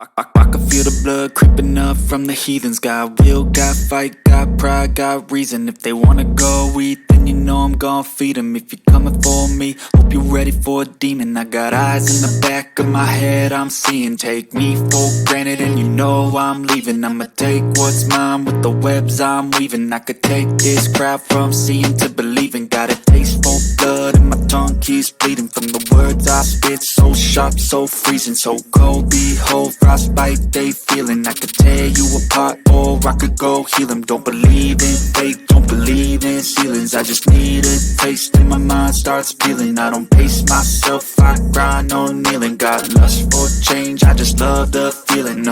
I can feel the blood creeping up from the heathens. Got will, got fight, got pride, got reason. If they wanna go eat, then you know I'm gon' feed them. If you're coming for me, hope you're ready for a demon. I got eyes in the back of my head, I'm seeing. Take me for granted and you know I'm leaving. I'ma take what's mine with the webs I'm weaving. I could take this crowd from seeing to believing. Got a taste for blood and my tongue keeps bleeding from the words I spit. So sharp, so freezing, so cold. Behold, frostbite they feeling. I could tear you apart or I could go heal them. Don't believe in fate, don't believe in ceilings. I just need a taste and my mind starts feeling. I don't pace myself, I grind on kneeling. Got lust for change, I just love the feeling.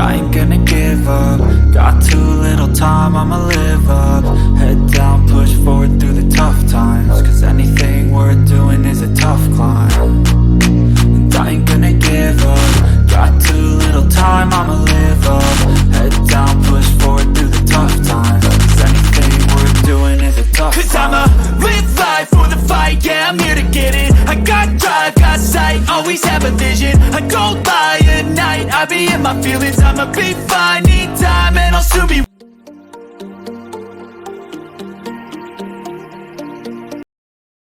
I ain't gonna give up. Got too little time, I'ma live up. Head down, push forward through the tough times. Cause anything worth doing is a tough climb. And I ain't gonna give up. Got too little time, I'ma live up. Head down, push forward through the tough times. Cause anything worth doing is a tough climb. Cause I'ma live life for the fight, yeah, I'm here to get it. I got drive, got sight, always have a vision. I go by at night, I be in my feelings. I'ma be fine, need time, and I'll soon be